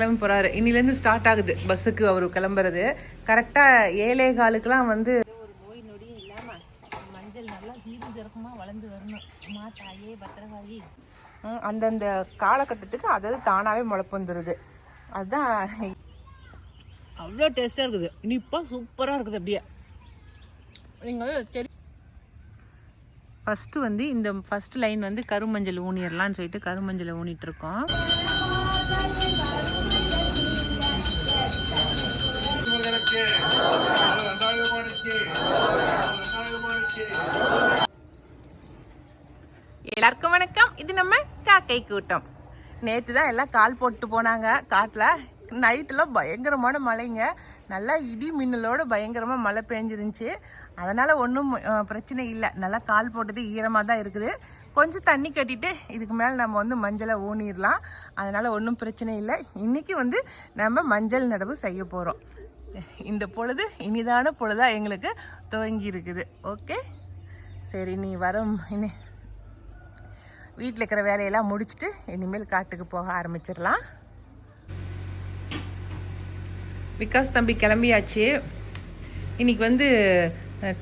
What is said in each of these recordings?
கிளம்பி போறாரு. இன்னிலேருந்து ஸ்டார்ட் ஆகுது பஸ்ஸுக்கு அவர் கிளம்புறது. கரெக்டா 7:15க்குலாம் வந்து ஒரு நோய் நொடியும் இல்லாம மஞ்சள் நல்லா சீரி சிறப்புமா வளர்ந்து வரணும். அம்மா தாயே பத்திரகாயி. அந்தந்த காலகட்டத்துக்கு அதாவது தானாவே முளைப்பு வந்துடுது. அதுதான் அவ்வளோ டேஸ்டா இருக்குது. இனிப்பா சூப்பரா இருக்குது. அப்படியே நீங்கள் சரி. ஃபர்ஸ்ட் வந்து இந்த ஃபர்ஸ்ட் லைன் வந்து கருமஞ்சள் ஊனிடலான்னு சொல்லிட்டு கருமஞ்சளை ஊனிட்டு இருக்கோம். எல்லாருக்கும் வணக்கம். இது நம்ம காக்கை கூட்டம். நேற்று தான் எல்லாம் கால் போட்டு போனாங்க காட்டில். நைட்டெல்லாம் பயங்கரமான மழைங்க. நல்லா இடி மின்னலோட பயங்கரமாக மழை பெஞ்சிருந்துச்சு. அதனால் ஒன்றும் பிரச்சனை இல்லை. நல்லா கால் போட்டது ஈரமாக தான் இருக்குது. கொஞ்சம் தண்ணி கட்டிட்டு இதுக்கு மேலே நம்ம வந்து மஞ்சளை ஊனிடலாம். அதனால் ஒன்றும் பிரச்சனை இல்லை. இன்றைக்கி வந்து நம்ம மஞ்சள் நடவு செய்ய போகிறோம். இந்த பொழுது இனிதான பொழுதாக எங்களுக்கு துவங்கி இருக்குது. ஓகே, சரி, நீ இனி வீட்டில் இருக்கிற வேலையெல்லாம் முடிச்சுட்டு இனிமேல் காட்டுக்கு போக ஆரம்பிச்சிடலாம். விகாஸ் தம்பி கிளம்பியாச்சு. இன்னைக்கு வந்து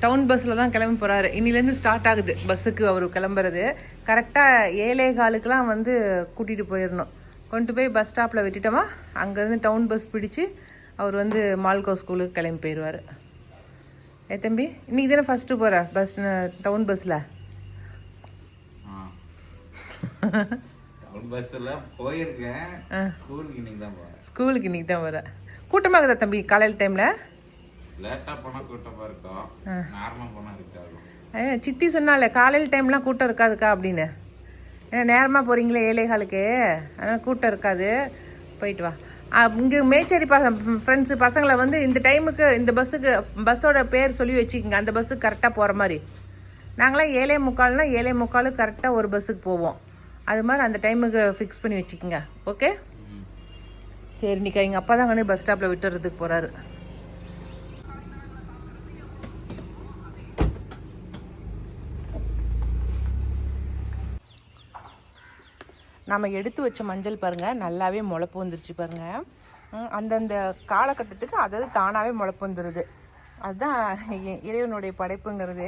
டவுன் பஸ்ஸில் தான் கிளம்பி போகிறாரு. இன்னிலேருந்து ஸ்டார்ட் ஆகுது பஸ்ஸுக்கு அவர் கிளம்புறது. கரெக்டாக 7:15க்குலாம் வந்து கூட்டிகிட்டு போயிடணும். கொண்டு போய் பஸ் ஸ்டாப்பில் விட்டுட்டோமா, அங்கேருந்து டவுன் பஸ் பிடிச்சி அவர் வந்து மால்கோ ஸ்கூலுக்கு கிளம்பி போயிடுவார். தம்பி, இன்னைக்கு தானே ஃபஸ்ட்டு போகிற பஸ் டவுன் பஸ்ஸில்? ஸ்கூலுக்கு இன்னைக்கு தான் போகிற. கூட்டமாக இருக்குதா தம்பி காலையில் டைமில்? சித்தி சொன்னால காலையில் டைம்லாம் கூட்டம் இருக்காதுக்கா அப்படின்னு. ஏன்னா நேரமாக போகிறீங்களே 7:15க்கு, அதனால் கூட்டம் இருக்காது. போயிட்டு வா. இங்கே மேச்சேரி ஃப்ரெண்ட்ஸு பசங்களை வந்து இந்த டைமுக்கு இந்த பஸ்ஸோட பேர் சொல்லி வச்சுக்கோங்க. அந்த பஸ்ஸுக்கு கரெக்டாக போகிற மாதிரி. நாங்களாம் 7:45னா 7:45 கரெக்டாக ஒரு பஸ்ஸுக்கு போவோம். அது மாதிரி அந்த டைமுக்கு ஃபிக்ஸ் பண்ணி வச்சுக்கோங்க. ஓகே, சரி. நிக்கா எங்கள் அப்பா தான் பஸ் ஸ்டாப்பில் விட்டுறதுக்கு போகிறாரு. நம்ம எடுத்து வச்ச மஞ்சள் பாருங்கள் நல்லாவே முளைப்பு வந்துருச்சு பாருங்கள். அந்தந்த காலகட்டத்துக்கு அதாவது தானாகவே முளைப்பு வந்துடுது. அதுதான் இறைவனுடைய படைப்புங்கிறது.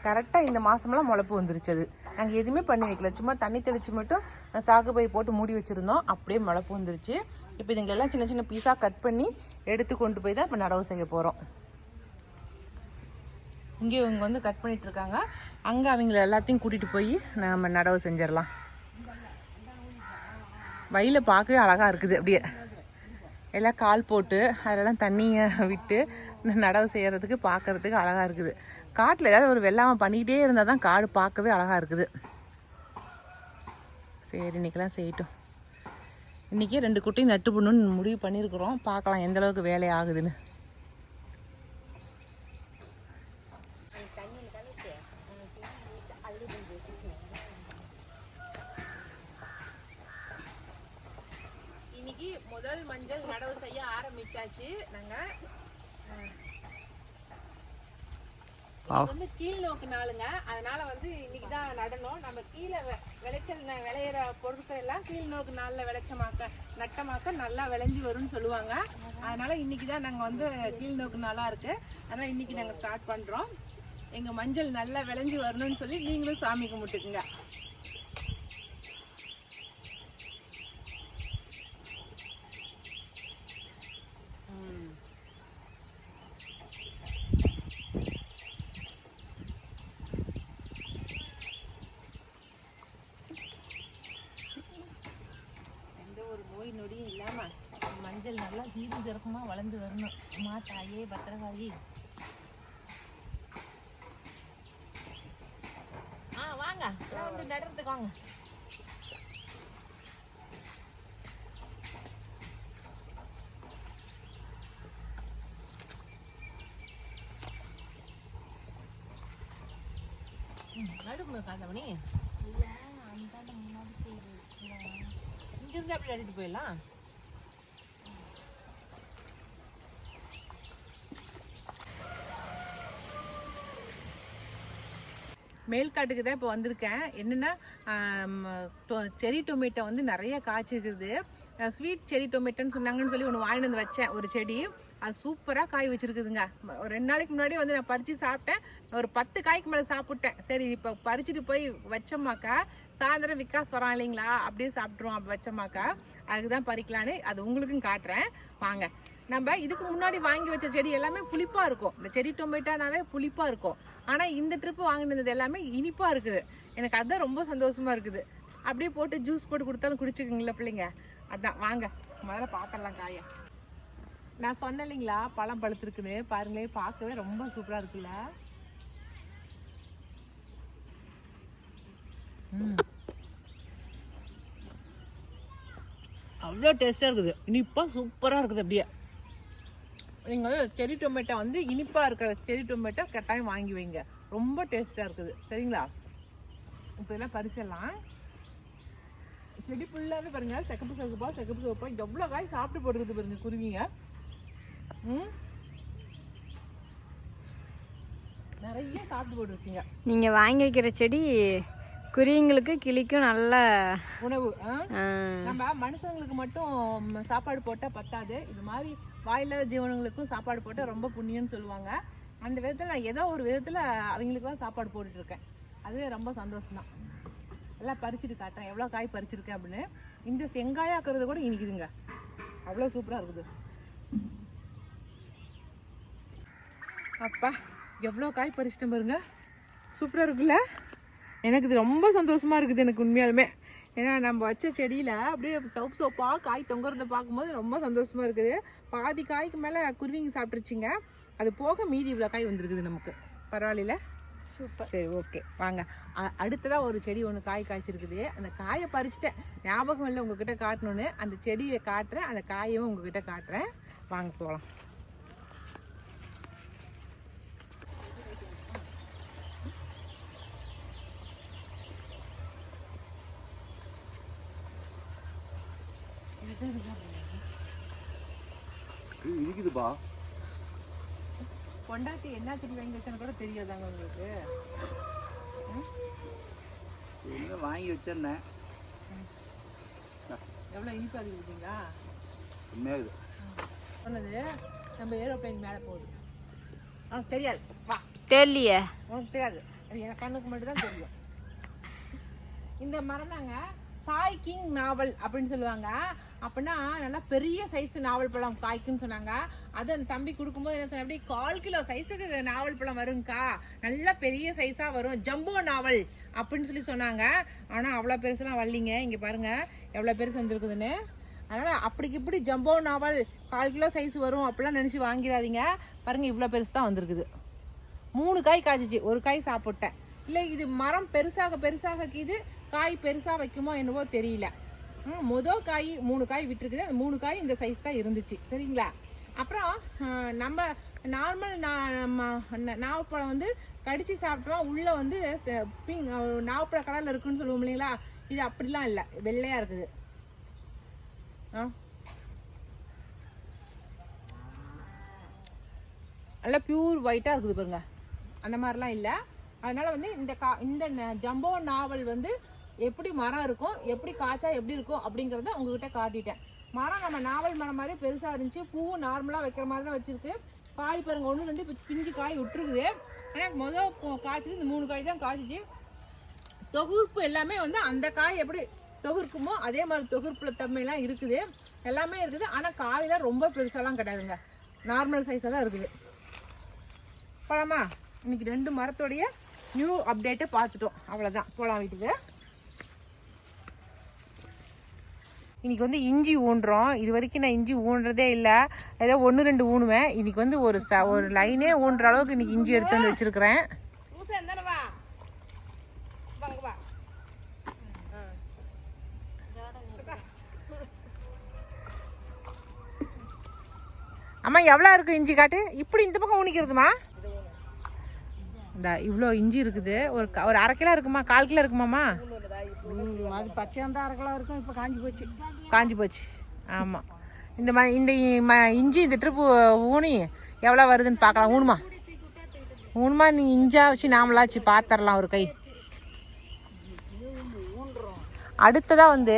கரெக்டாக இந்த மாதமெல்லாம் முளைப்பு வந்துருச்சு. அது நாங்கள் எதுவுமே பண்ணி வைக்கல, சும்மா தண்ணி தெளித்து மட்டும் சாகுபை போட்டு மூடி வச்சுருந்தோம். அப்படியே முளைப்பு வந்துருச்சு. இப்போ இதுங்களெல்லாம் சின்ன சின்ன பீஸாக கட் பண்ணி எடுத்து கொண்டு போய் தான் இப்போ நடவு செய்ய போகிறோம். இங்கே இவங்க வந்து கட் பண்ணிட்டு இருக்காங்க. அங்கே அவங்கள எல்லாத்தையும் கூட்டிகிட்டு போய் நம்ம நடவு செஞ்சிடலாம். வயலில் பார்க்கவே அழகாக இருக்குது. அப்படியே எல்லாம் கால் போட்டு அதெல்லாம் தண்ணியை விட்டு இந்த நடவு செய்கிறதுக்கு பார்க்குறதுக்கு அழகாக இருக்குது. காட்டில் ஏதாவது ஒரு வெள்ளாமல் பண்ணிக்கிட்டே இருந்தால் தான் காடு பார்க்கவே அழகாக இருக்குது. சரி, இன்றைக்கெல்லாம் செய்யட்டும். இன்றைக்கே 2 குட்டையும் நட்டு போடணுன்னு முடிவு பண்ணியிருக்கிறோம். பார்க்கலாம் எந்த அளவுக்கு வேலை ஆகுதுன்னு. இன்னைக்கு முதல் மஞ்சள் நடவு செய்ய ஆரம்பிச்சாச்சு. நாங்கள் வந்து கீழ் நோக்கு நாளுங்க. அதனால வந்து இன்னைக்கு தான் நடணும். நம்ம கீழே விளைச்சல் விளையிற பொருட்கள் எல்லாம் கீழ் நோக்கு நாளில் நட்டமாக்க நல்லா விளைஞ்சி வரும்னு சொல்லுவாங்க. அதனால இன்னைக்கு தான் நாங்கள் வந்து கீழ் நோக்கு நாளாக இருக்கு. அதனால இன்னைக்கு நாங்கள் ஸ்டார்ட் பண்ணுறோம். எங்கள் மஞ்சள் நல்லா விளைஞ்சி வரணும்னு சொல்லி நீங்களும் சாமி கும்பிட்டுக்குங்க. நோய் நொடியும் இல்லாம மஞ்சள் நல்லா சீரி சிறப்புமா வளர்ந்து வரணும். அம்மா தாயே பத்திரகாயி. வாங்க வந்து நடுறதுக்கு வாங்க. நடுக்கணும் காந்தமணி. இங்கிருந்து அப்படி நடிட்டு போயிடலாம். மேல்காட்டுக்கு தான் இப்போ வந்திருக்கேன். என்னென்னா செரி டொமேட்டோ வந்து நிறைய காய்ச்சிருக்குது. ஸ்வீட் செரி டொமேட்டோன்னு சொன்னாங்கன்னு சொல்லி ஒன்று வாங்கிட்டு வந்து வச்சேன் ஒரு செடி. அது சூப்பராக காய் வச்சுருக்குதுங்க. ஒரு 2 நாளைக்கு முன்னாடி வந்து நான் பறித்து சாப்பிட்டேன். ஒரு 10 காய்க்கு மேலே சாப்பிட்டேன். சரி இப்போ பறிச்சுட்டு போய் வச்சோம்மாக்கா சாயந்தரம் விக்காஸ் வரான் இல்லைங்களா, அப்படியே சாப்பிட்ருவோம். அப்படி வச்சோம்மாக்கா அதுக்கு தான் பறிக்கலான்னு அது உங்களுக்கும் காட்டுறேன் வாங்க. நம்ம இதுக்கு முன்னாடி வாங்கி வச்ச செடி எல்லாமே புளிப்பாக இருக்கும். இந்த செரி டொமேட்டோனாவே புளிப்பாக இருக்கும். ஆனால் இந்த ட்ரிப்பு வாங்கினது எல்லாமே இனிப்பாக இருக்குது. எனக்கு அதுதான் ரொம்ப சந்தோஷமாக இருக்குது. அப்படியே போட்டு ஜூஸ் போட்டு கொடுத்தாலும் குடிச்சுக்குங்களா பிள்ளைங்க. அதான் வாங்க முதல்ல பார்த்துடலாம் காயை. நான் சொன்னேன் இல்லைங்களா பழம் பழுத்துருக்குன்னு, பாருங்களே பார்க்கவே ரொம்ப சூப்பராக இருக்குல்ல. அவ்வளோ டேஸ்ட்டாக இருக்குது. இனிப்பாக சூப்பராக இருக்குது. அப்படியே நீங்கள் வந்து செரி டொமேட்டோ வந்து இனிப்பாக இருக்கிற செரி டொமேட்டோ கட்டாயம் வாங்கி வைங்க, ரொம்ப டேஸ்ட்டாக இருக்குது. சரிங்களா? இப்போ இதெல்லாம் பறிச்சிடலாம். செடி ஃபுல்லாகவே பாருங்கள் செகப்பு சிவப்பா எவ்வளோ காய் சாப்பிட்டு போட்டுருக்குது பாருங்க குருவிங்க. நிறைய சாப்பிட்டு போட்டுருச்சுங்க. நீங்கள் வாங்கி வைக்கிற செடி குருவிங்களுக்கு கிளிக்கும் நல்ல உணவு. நம்ம மனுஷங்களுக்கு மட்டும் சாப்பாடு போட்டால் பத்தாது, இது மாதிரி வாயில்லாத ஜீவனங்களுக்கும் சாப்பாடு போட்டால் ரொம்ப புண்ணியம்னு சொல்லுவாங்க. அந்த விதத்தில் நான் ஏதோ ஒரு விதத்தில் அவங்களுக்குலாம் சாப்பாடு போட்டுட்ருக்கேன். அதுவே ரொம்ப சந்தோஷம்தான். எல்லாம் பறிச்சுட்டு காட்டுறேன் எவ்வளோ காய் பறிச்சிருக்கேன் அப்படின்னு. இந்த செங்காயாக்குறது கூட இனிக்குதுங்க, அவ்வளோ சூப்பராக இருக்குது. அப்பா எவ்வளோ காய் பறிச்சிட்டேன் பாருங்க, சூப்பராக இருக்குல்ல. எனக்கு இது ரொம்ப சந்தோஷமாக இருக்குது எனக்கு உண்மையாலுமே. ஏன்னா நம்ம வச்ச செடியில் அப்படியே சோப்பாக காய் தொங்குறத பார்க்கும்போது ரொம்ப சந்தோஷமாக இருக்குது. பாதி காய்க்கு மேலே குருவிங்க சாப்பிட்ருச்சிங்க. அது போக மீதி இவ்வளோ காய் வந்துருக்குது நமக்கு. பரவாயில்ல, சூப்பர். சரி ஓகே வாங்க. அடுத்ததாக ஒரு செடி ஒன்று காய் காய்ச்சிருக்குது. அந்த காயை பறிச்சிட்டேன், ஞாபகம் இல்லை உங்ககிட்ட காட்டணுன்னு. அந்த செடியை காட்டுறேன், அந்த காயவும் உங்ககிட்ட காட்டுறேன். வாங்க போகலாம். இருக்குதுப்பா. பொண்டாட்டி என்ன செடி வாங்கி வச்சான்னு கூட தெரியாதாங்க உங்களுக்கு? என்ன வாங்கி வச்சிருந்தேன். எவ்வளோ இனிப்பாக இருக்குதுங்களா? உண்மையாகுது. சொன்னது நம்ம ஏரோப்ளைன் மேலே போகுது. தெரியாது, வா. தெரியலையே, உனக்கு தெரியாது, அது எனக்கு கண்ணுக்கு மட்டும் தான் தெரியும். இந்த மரம் தாங்க தாய் கிங் நாவல் அப்படின்னு சொல்லுவாங்க. அப்படின்னா நல்லா பெரிய சைஸ் நாவல் பழம் காய்க்குன்னு சொன்னாங்க. அது அந்த தம்பி கொடுக்கும்போது என்ன சொன்ன, அப்படி 1/4 கிலோ சைஸுக்கு நாவல் பழம் வருங்கக்கா, நல்லா பெரிய சைஸாக வரும், ஜம்போ நாவல் அப்படின்னு சொல்லி சொன்னாங்க. ஆனால் அவ்வளோ பெருசுலாம் வரலிங்க. இங்கே பாருங்கள் எவ்வளோ பெருசு வந்துருக்குதுன்னு. அதனால் அப்படிக்கு இப்படி ஜம்போ நாவல் 1/4 கிலோ சைஸ் வரும் அப்படிலாம் நினச்சி வாங்கிடாதீங்க. பாருங்கள் இவ்வளோ பெருசு தான் வந்திருக்குது. 3 காய் காய்ச்சிச்சு, ஒரு காய் சாப்பிட்டேன். இல்லை இது மரம் பெருசாக இது காய் பெருசாக வைக்குமோ என்னவோ தெரியல. மொதல் காய் 3 காய் விட்டுருக்குது. அந்த 3 காய் இந்த சைஸ் தான் இருந்துச்சு. சரிங்களா? அப்புறம் நம்ம நார்மல் நாவப்பழம் வந்து கடிச்சு சாப்பிட்டோம், உள்ளே வந்து பிங்க் நாவப்பழ கலரில் இருக்குன்னு சொல்லுவோம் இல்லைங்களா? இது அப்படிலாம் இல்லை, வெள்ளையாக இருக்குது. நல்லா பியூர் ஒயிட்டாக இருக்குது பாருங்க. அந்த மாதிரிலாம் இல்லை. அதனால் வந்து இந்த ஜம்போ நாவல் வந்து எப்படி மரம் இருக்கும், எப்படி காய்ச்சா எப்படி இருக்கும் அப்படிங்கிறத உங்ககிட்ட காட்டிட்டேன். மரம் நம்ம நாவல் மரம் மாதிரி பெருசாக இருந்துச்சு. பூவும் நார்மலாக வைக்கிற மாதிரி தான் வச்சுருக்கு. காய் பாருங்கள் 1 2 பிஞ்சு காய் விட்டுருக்குது. ஆனால் முதல் காய்ச்சது இந்த 3 காய் தான் காய்ச்சிச்சு. தொகுப்பு எல்லாமே வந்து அந்த காய் எப்படி தொகுக்குமோ அதே மாதிரி தொகுப்புல தன்மையெல்லாம் இருக்குது, எல்லாமே இருக்குது. ஆனால் காயெல்லாம் ரொம்ப பெருசாலாம் கிடையாதுங்க, நார்மல் சைஸாக தான் இருக்குது. போலாமா? இன்னைக்கு 2 மரத்தோடைய நியூ அப்டேட்டை பார்த்துட்டோம். அவ்வளோதான், போகலாம் வீட்டுக்கு. இன்றைக்கி வந்து இஞ்சி ஊண்டுறோம். இது வரைக்கும் நான் இஞ்சி ஊண்டுறதே இல்லை, ஏதோ 1 2 ஊணுவேன். இன்றைக்கி வந்து ஒரு லைனே ஊண்டுற அளவுக்கு இன்றைக்கி இஞ்சி எடுத்து வந்து வச்சுருக்கிறேன். அம்மா எவ்வளோ இருக்குது இஞ்சி காட்டு. இப்படி இந்த பக்கம் ஊனிக்கிறதுமா? இந்த இவ்வளோ இஞ்சி இருக்குது. ஒரு 1/2 கிலோ இருக்குமா, 1/4 கிலோ இருக்குமாம்மா? அது பச்சையாக தான் 1/2 கிலோ இருக்கும். இப்போ காஞ்சி போச்சு. ஆமாம். இந்த இஞ்சி இந்த ட்ரிப்பு ஊனி எவ்வளோ வருதுன்னு பார்க்கலாம். ஊனுமா நீங்கள் இஞ்சா வச்சு நாமளாச்சு பார்த்துடலாம் ஒரு கை. அடுத்ததாக வந்து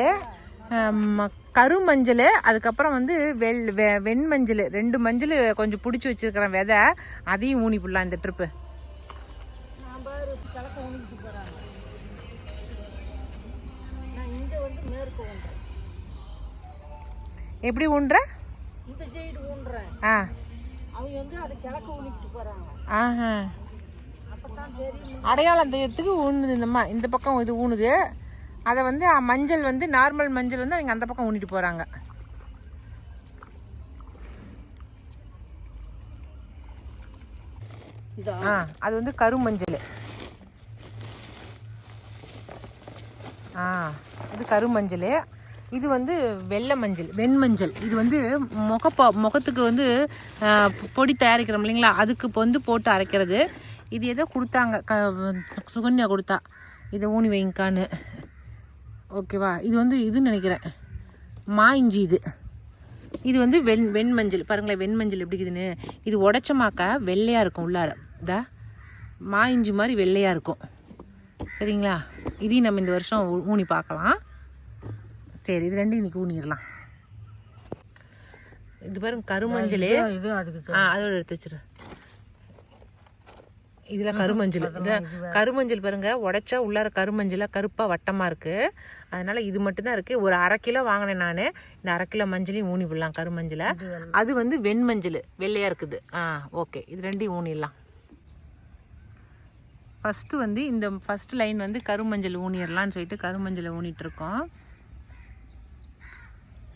கருமஞ்சள், அதுக்கப்புறம் வந்து வெண்மஞ்சள், 2 மஞ்சள் கொஞ்சம் பிடிச்சி வச்சுருக்கிறேன் விதை, அதையும் ஊனி போடலாம் இந்த ட்ரிப்பு. நான் பாரு கிழக்க ஊனிக்கிட்டு போகிறாங்க. நான் இங்கே வந்து மேற்கு ஊன்றேன். எப்படி ஊன்ற? இந்த சைடு ஊன்றேன். அவங்க வந்து அது கிழக்க ஊனிக்கிட்டு போகிறாங்க. ஆஹா, அப்போ தான் தெரியும். அடையாளம் தெரியறதுக்கு ஊனுது இந்த பக்கம் இது ஊனுது. அதை வந்து மஞ்சள் வந்து நார்மல் மஞ்சள் வந்து அவங்க அந்த பக்கம் ஊனிட்டு போகிறாங்க. அது வந்து கருமஞ்சள். இது கருமஞ்சள். இது வந்து வெள்ளை மஞ்சள், வெண்மஞ்சள். இது வந்து முகத்துக்கு வந்து பொடி தயாரிக்கிறோம் இல்லைங்களா, அதுக்கு இப்போ வந்து போட்டு அரைக்கிறது. இது ஏதோ கொடுத்தாங்க, சுகன்யா கொடுத்தா, இதை ஊனி வைங்கான்னு. ஓகேவா? இது வந்து இதுன்னு நினைக்கிறேன், இஞ்சி. இது வந்து வெண்மஞ்சள். பாருங்களேன் வெண்மஞ்சள் எப்படி இருக்குதுன்னு. இது உடைச்சமாக்க வெள்ளையாக இருக்கும் உள்ளார. இஞ்சி மாதிரி வெள்ளையாக இருக்கும். சரிங்களா? இதையும் நம்ம இந்த வருஷம் ஊனி பார்க்கலாம். சரி, இது ரெண்டும் இன்னைக்கு ஊனிடலாம். இது பாருங்க கருமஞ்சள். இது அதுக்கு அதோட எடுத்து வச்சிரு. இதுல கருமஞ்சள். கருமஞ்சள் பாருங்க, உடைச்சா உள்ளார கருமஞ்சளா கருப்பா வட்டமா இருக்கு. அதனால இது மட்டும் தான் இருக்கு. ஒரு 1/2 கிலோ வாங்கினேன் நான். இந்த 1/2 கிலோ மஞ்சளையும் ஊனி விடலாம், கருமஞ்சளை. அது வந்து வெண்மஞ்சள், வெள்ளையா இருக்குது. ஓகே, இது ரெண்டையும் ஊனிடலாம். ஃபர்ஸ்ட் வந்து இந்த ஃபர்ஸ்ட் லைன் வந்து கருமஞ்சள் ஊனிடலான்னு சொல்லிட்டு கருமஞ்சளை ஊனிட்டு இருக்கோம்.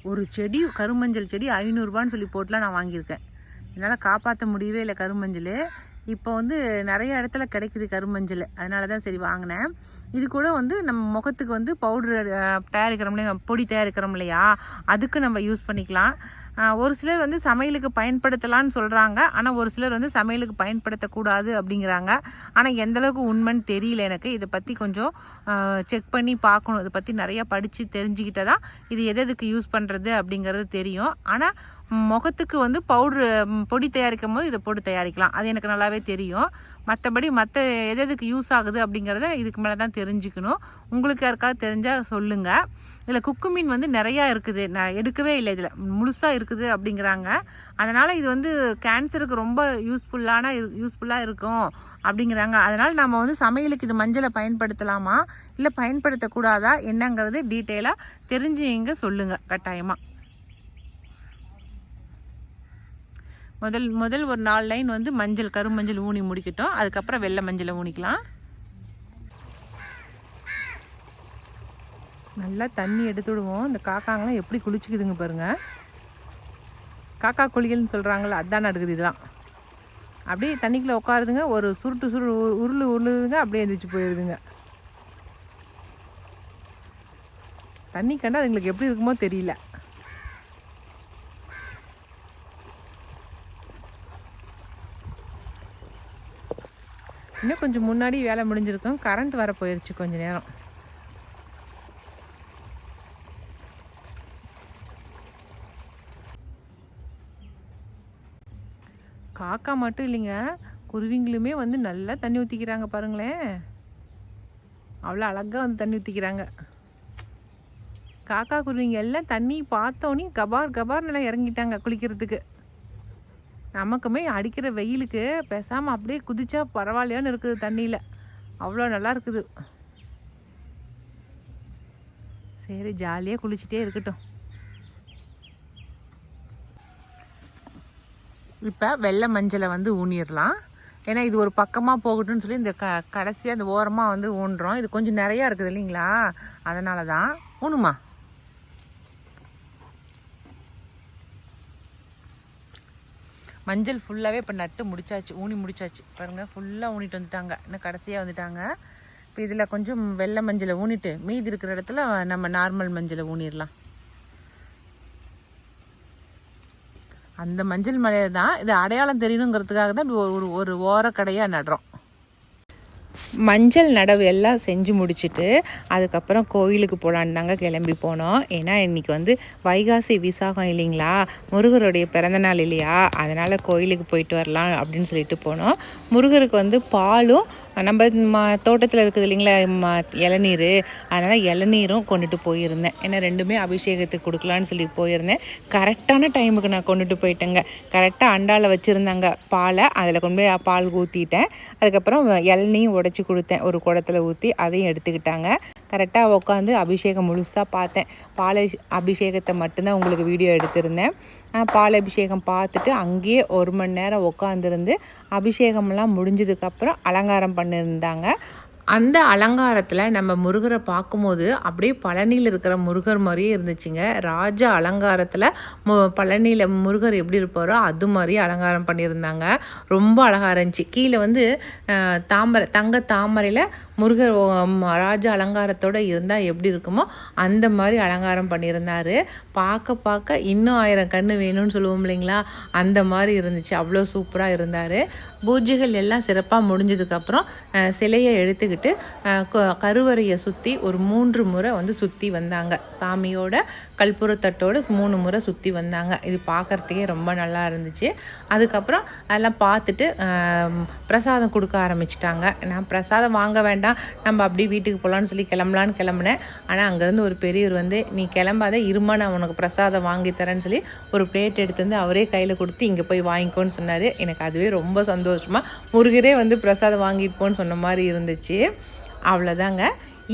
ஒரு செடி கருமஞ்சள் செடி 500 ரூபான்னு சொல்லி போட்டுலாம் நான் வாங்கியிருக்கேன். என்னால் காப்பாற்ற முடியவே இல்லை கருமஞ்சள். இப்போ வந்து நிறைய இடத்துல கிடைக்குது கருமஞ்சள், அதனால தான் சரி வாங்கினேன். இது கூட வந்து நம்ம முகத்துக்கு வந்து பவுடர் தயாரிக்கிறோம் இல்லையா, பொடி தயாரிக்கிறோம் இல்லையா, அதுக்கு நம்ம யூஸ் பண்ணிக்கலாம். ஒரு சிலர் வந்து சமையலுக்கு பயன்படுத்தலான்னு சொல்கிறாங்க, ஆனால் ஒரு சிலர் வந்து சமையலுக்கு பயன்படுத்தக்கூடாது அப்படிங்கிறாங்க. ஆனால் எந்தளவுக்கு உண்மைன்னு தெரியல எனக்கு. இதை பற்றி கொஞ்சம் செக் பண்ணி பார்க்கணும். இதை பற்றி நிறையா படித்து தெரிஞ்சுக்கிட்டே தான் இது எதுக்கு யூஸ் பண்ணுறது அப்படிங்கிறது தெரியும். ஆனால் முகத்துக்கு வந்து பவுட்ரு பொடி தயாரிக்கும் போது இதை போட்டு தயாரிக்கலாம், அது எனக்கு நல்லாவே தெரியும். மற்றபடி மற்ற எதுக்கு யூஸ் ஆகுது அப்படிங்கிறத இதுக்கு மேலே தான் தெரிஞ்சுக்கணும். உங்களுக்கு யாருக்காவது தெரிஞ்சால் சொல்லுங்கள். இதில் குக்கு மீன் வந்து நிறையா இருக்குது, நான் எடுக்கவே இல்லை, இதில் முழுசாக இருக்குது அப்படிங்கிறாங்க. அதனால் இது வந்து கேன்சருக்கு ரொம்ப யூஸ்ஃபுல்லாக இருக்கும் அப்படிங்கிறாங்க. அதனால் நம்ம வந்து சமையலுக்கு இது மஞ்சளை பயன்படுத்தலாமா இல்லை பயன்படுத்தக்கூடாதா என்னங்கிறது டீட்டெயிலாக தெரிஞ்சுங்க சொல்லுங்கள் கட்டாயமாக. முதல் ஒரு 4 லைன் வந்து மஞ்சள் கருமஞ்சள் ஊனி முடிக்கட்டும், அதுக்கப்புறம் வெள்ளை மஞ்சளை ஊனிக்கலாம். நல்லா தண்ணி எடுத்து விடுவோம். இந்த காக்காங்களாம் எப்படி குளிச்சுக்குதுங்க பாருங்க. காக்கா குளிகள்னு சொல்கிறாங்களா, அதான் நடக்குது. இதெல்லாம் அப்படியே தண்ணிக்குள்ளே உட்காருதுங்க, ஒரு உருளுதுங்க, அப்படியே எழுந்திரிச்சு போயிடுதுங்க. தண்ணி கண்டா அதுங்களுக்கு எப்படி இருக்குமோ தெரியல. இன்னும் கொஞ்சம் முன்னாடி வேலை முடிஞ்சிருக்கும், கரண்ட் வர போயிடுச்சு கொஞ்ச நேரம். காக்கா மட்டும் இல்லைங்க, குருவிங்களுமே வந்து நல்லா தண்ணி ஊற்றிக்கிறாங்க பாருங்களேன். அவ்வளோ அழகாக வந்து தண்ணி ஊற்றிக்கிறாங்க. காக்கா குருவிங்க எல்லாம் தண்ணி பார்த்தோன்னே கபார் நல்லா இறங்கிட்டாங்க குளிக்கிறதுக்கு. நமக்குமே அடிக்கிற வெயிலுக்கு பேசாமல் அப்படியே குதிச்சா பரவாயில்லையான்னு இருக்குது தண்ணியில், அவ்வளோ நல்லா இருக்குது. சரி, ஜாலியாக குளிச்சுட்டே இருக்கட்டும். இப்போ வெள்ளை மஞ்சளை வந்து ஊனிடலாம். ஏன்னா இது ஒரு பக்கமாக போகட்டும்னு சொல்லி இந்த கடைசியாக அந்த ஓரமாக வந்து ஊன்றோம். இது கொஞ்சம் நிறையா இருக்குது இல்லைங்களா, அதனால தான். ஊனுமா மஞ்சள் ஃபுல்லாகவே இப்போ நட்டு முடிச்சாச்சு, ஊனி முடிச்சாச்சு பாருங்கள். ஃபுல்லாக ஊனிட்டு வந்துட்டாங்க, இன்னும் கடைசியாக வந்துட்டாங்க. இப்போ இதில் கொஞ்சம் வெள்ளை மஞ்சளை ஊனிட்டு மீதி இருக்கிற இடத்துல நம்ம நார்மல் மஞ்சளை ஊனிடலாம். அந்த மஞ்சள் மலையை தான் இது அடையாளம் தெரியணுங்கிறதுக்காக தான் ஒரு ஓரக்கடையாக நடுறோம். மஞ்சள் நடவு எல்லாம் செஞ்சு முடிச்சுட்டு அதுக்கப்புறம் கோயிலுக்கு போகலான்னு தாங்க கிளம்பி போனோம். ஏன்னா இன்றைக்கி வந்து வைகாசி விசாகம் இல்லைங்களா, முருகருடைய பிறந்தநாள் இல்லையா, அதனால் கோயிலுக்கு போயிட்டு வரலாம் அப்படின்னு சொல்லிட்டு போனோம். முருகருக்கு வந்து பாலும் நம்ம தோட்டத்தில் இருக்குது இல்லைங்களா இளநீர், அதனால் இளநீரும் கொண்டுட்டு போயிருந்தேன். ஏன்னா ரெண்டுமே அபிஷேகத்துக்கு கொடுக்கலான்னு சொல்லி போயிருந்தேன். கரெக்டான டைமுக்கு நான் கொண்டுட்டு போயிட்டேங்க. கரெக்டாக அண்டாவில் வச்சுருந்தாங்க பாலை, அதில் கொண்டு போய் பால் ஊற்றிட்டேன். அதுக்கப்புறம் இளநீயும் உடச்சி கொடுத்தேன், ஒரு குடத்தில் ஊற்றி அதையும் எடுத்துக்கிட்டாங்க. கரெக்டாக உட்காந்து அபிஷேகம் முழுசாக பார்த்தேன். பால் அபிஷேகத்தை மட்டும்தான் உங்களுக்கு வீடியோ எடுத்திருந்தேன். பால் அபிஷேகம் பார்த்துட்டு அங்கேயே 1 மணி நேரம் உட்காந்துருந்து அபிஷேகம்லாம் முடிஞ்சதுக்கப்புறம் அலங்காரம் பண்ணியிருந்தாங்க. அந்த அலங்காரத்தில் நம்ம முருகரை பார்க்கும்போது அப்படியே பழனியில் இருக்கிற முருகர் மாதிரியே இருந்துச்சுங்க. ராஜ அலங்காரத்தில் பழனியில் முருகர் எப்படி இருப்பாரோ அது மாதிரி அலங்காரம் பண்ணியிருந்தாங்க. ரொம்ப அழகாக இருந்துச்சு. கீழே வந்து தங்க தாமரையில் முருகர் ராஜ அலங்காரத்தோடு இருந்தால் எப்படி இருக்குமோ அந்த மாதிரி அலங்காரம் பண்ணியிருந்தார். பார்க்க இன்னும் 1000 கண்ணு வேணும்னு சொல்லுவோம் இல்லைங்களா, அந்த மாதிரி இருந்துச்சு. அவ்வளோ சூப்பராக இருந்தார். பூஜைகள் எல்லாம் சிறப்பாக முடிஞ்சதுக்கப்புறம் சிலையை எடுத்துக்கிட்டு கருவறையை சுற்றி ஒரு 3 முறை வந்து சுற்றி வந்தாங்க. சாமியோட கற்பூரத்தட்டோடு 3 முறை சுற்றி வந்தாங்க. இது பார்க்குறதுக்கே ரொம்ப நல்லா இருந்துச்சு. அதுக்கப்புறம் அதெல்லாம் பார்த்துட்டு பிரசாதம் கொடுக்க ஆரம்பிச்சிட்டாங்க. நான் பிரசாதம் வாங்க வேண்டாம், நம்ம அப்படியே வீட்டுக்கு போகலான்னு சொல்லி கிளம்பினேன். ஆனால் அங்கேருந்து ஒரு பெரியவர் வந்து, நீ கிளம்பாத இருமா, நான் உனக்கு பிரசாதம் வாங்கி தரேன்னு சொல்லி ஒரு பிளேட் எடுத்து வந்து அவரே கையில் கொடுத்து இங்கே போய் வாங்கிக்கோன்னு சொன்னார். எனக்கு அதுவே ரொம்ப சந்தோஷமாக முருகரே வந்து பிரசாதம் வாங்கிப்போன்னு சொன்ன மாதிரி இருந்துச்சு. அவ்வளோதாங்க,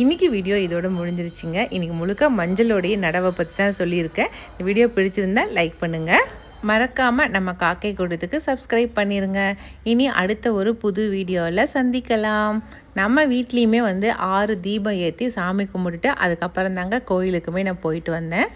இன்றைக்கி வீடியோ இதோட முடிஞ்சிருச்சுங்க. இன்றைக்கி முழுக்க மஞ்சளோடைய நடவை பற்றி தான் சொல்லியிருக்கேன். இந்த வீடியோ பிடிச்சிருந்தா லைக் பண்ணுங்கள். மறக்காமல் நம்ம காக்கை கூட்டத்துக்கு சப்ஸ்கிரைப் பண்ணிடுங்க. இனி அடுத்த ஒரு புது வீடியோவில் சந்திக்கலாம். நம்ம வீட்லேயுமே வந்து 6 தீபம் ஏற்றி சாமி கும்பிட்டுட்டு அதுக்கப்புறம் தாங்க கோயிலுக்குமே நான் போயிட்டு வந்தேன்.